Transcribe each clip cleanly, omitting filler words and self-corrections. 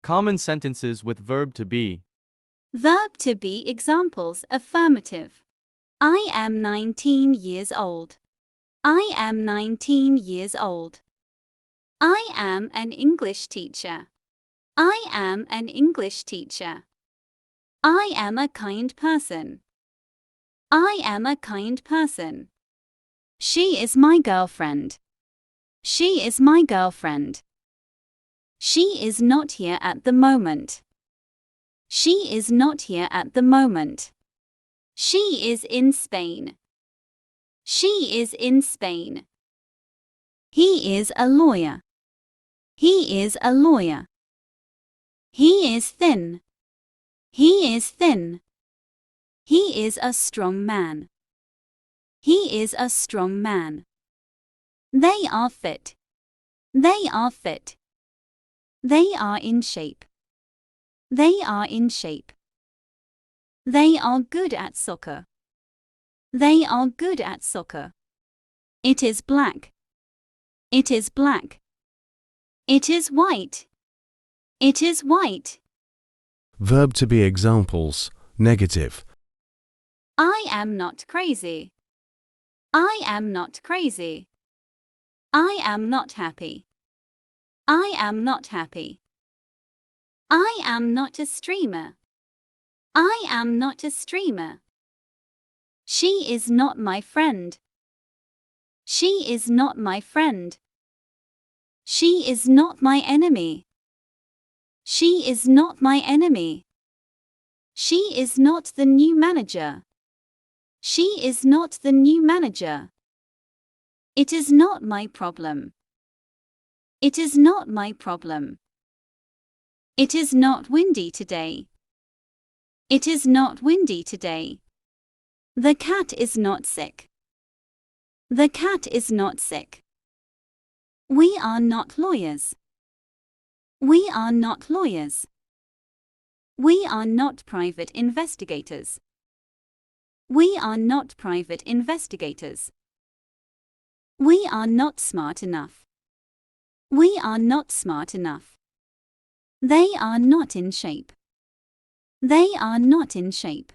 Common sentences with verb to be. Verb to be examples. Affirmative. I am 19 years old. I am 19 years old. I am an English teacher. I am an English teacher. I am a kind person. I am a kind person. She is my girlfriend. She is my girlfriend. She is not here at the moment. She is not here at the moment. She is in Spain. She is in Spain. He is a lawyer. He is a lawyer. He is thin. He is thin. He is a strong man. He is a strong man. They are fit. They are fit. They are in shape. They are in shape. They are good at soccer. They are good at soccer. It is black. It is black. It is white. It is white. Verb to be examples. Negative. I am not crazy. I am not crazy. I am not happy. I am not happy. I am not a streamer. I am not a streamer. She is not my friend. She is not my friend. She is not my enemy. She is not my enemy. She is not the new manager. She is not the new manager. It is not my problem. It is not my problem. It is not windy today. It is not windy today. The cat is not sick. The cat is not sick. We are not lawyers. We are not lawyers. We are not private investigators. We are not private investigators. We are not smart enough. We are not smart enough. They are not in shape. They are not in shape.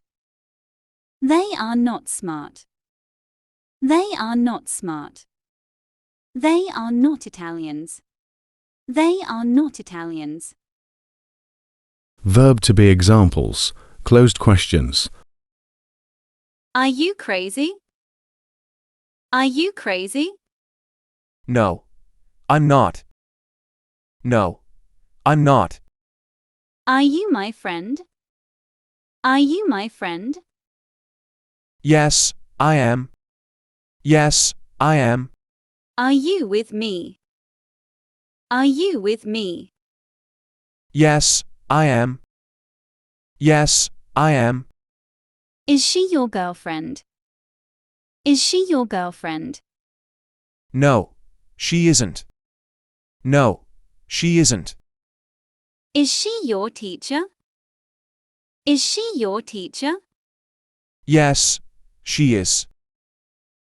They are not smart. They are not smart. They are not Italians. They are not Italians. Verb to be examples. Closed questions. Are you crazy? Are you crazy? No, I'm not. No, I'm not. Are you my friend? Are you my friend? Yes, I am. Yes, I am. Are you with me? Are you with me? Yes, I am. Yes, I am. Is she your girlfriend? Is she your girlfriend? No, she isn't. No, she isn't. Is she your teacher? Is she your teacher? Yes, she is.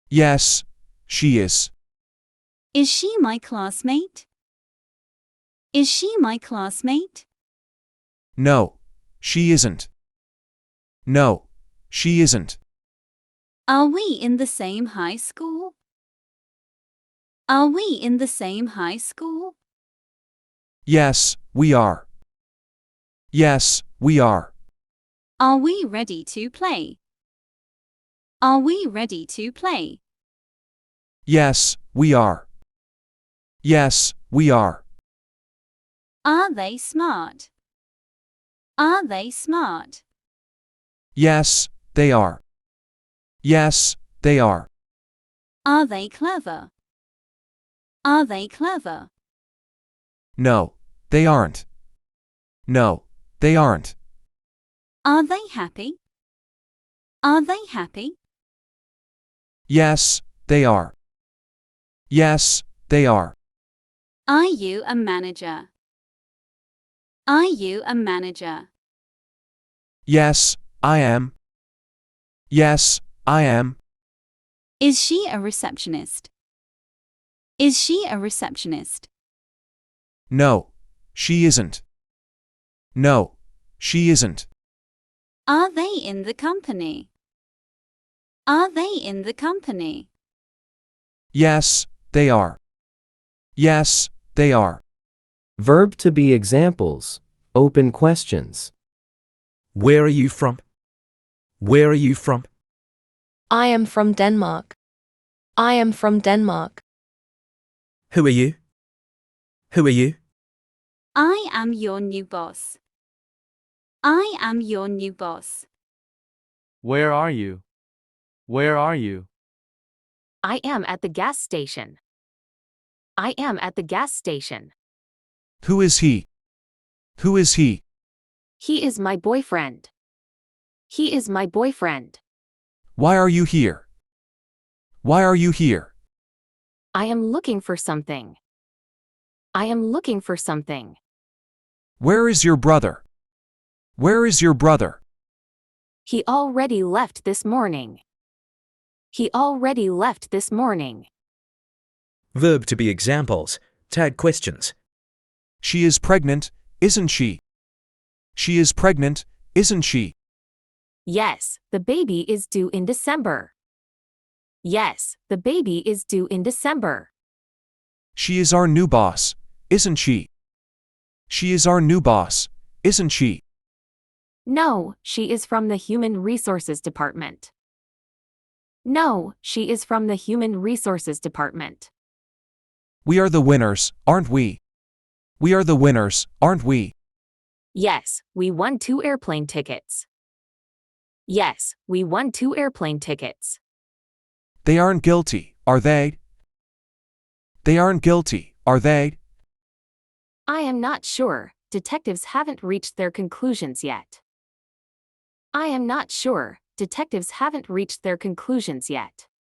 Yes, she is. Is she my classmate? Is she my classmate? No, she isn't. No, she isn't. Are we in the same high school? Are we in the same high school? Yes, we are. Yes, we are. Are we ready to play? Are we ready to play? Yes, we are. Yes, we are. Are they smart? Are they smart? Yes, they are. Yes, they are. Are they clever? Are they clever? No, they aren't. No, they aren't. Are they happy? Are they happy? Yes, they are. Yes, they are. Are you a manager? Are you a manager? Yes, I am. Yes, I am. Is she a receptionist? Is she a receptionist? No, she isn't. No, she isn't. Are they in the company? Are they in the company? Yes, they are. Yes, they are. Verb to be examples. Open questions. Where are you from? Where are you from? I am from Denmark. I am from Denmark. Who are you? Who are you? I am your new boss. I am your new boss. Where are you? Where are you? I am at the gas station. I am at the gas station. Who is he? Who is he? He is my boyfriend. He is my boyfriend. Why are you here? Why are you here? I am looking for something. I am looking for something. Where is your brother? Where is your brother? He already left this morning. He already left this morning. Verb to be examples. Tag questions. She is pregnant, isn't she? She is pregnant, isn't she? Yes, the baby is due in December. Yes, the baby is due in December. She is our new boss, isn't she? She is our new boss, isn't she? No, she is from the Human Resources Department. No, she is from the Human Resources Department. We are the winners, aren't we? We are the winners, aren't we? Yes, we won 2 airplane tickets. Yes, we won 2 airplane tickets. They aren't guilty, are they? They aren't guilty, are they? I am not sure. Detectives haven't reached their conclusions yet. I am not sure. Detectives haven't reached their conclusions yet.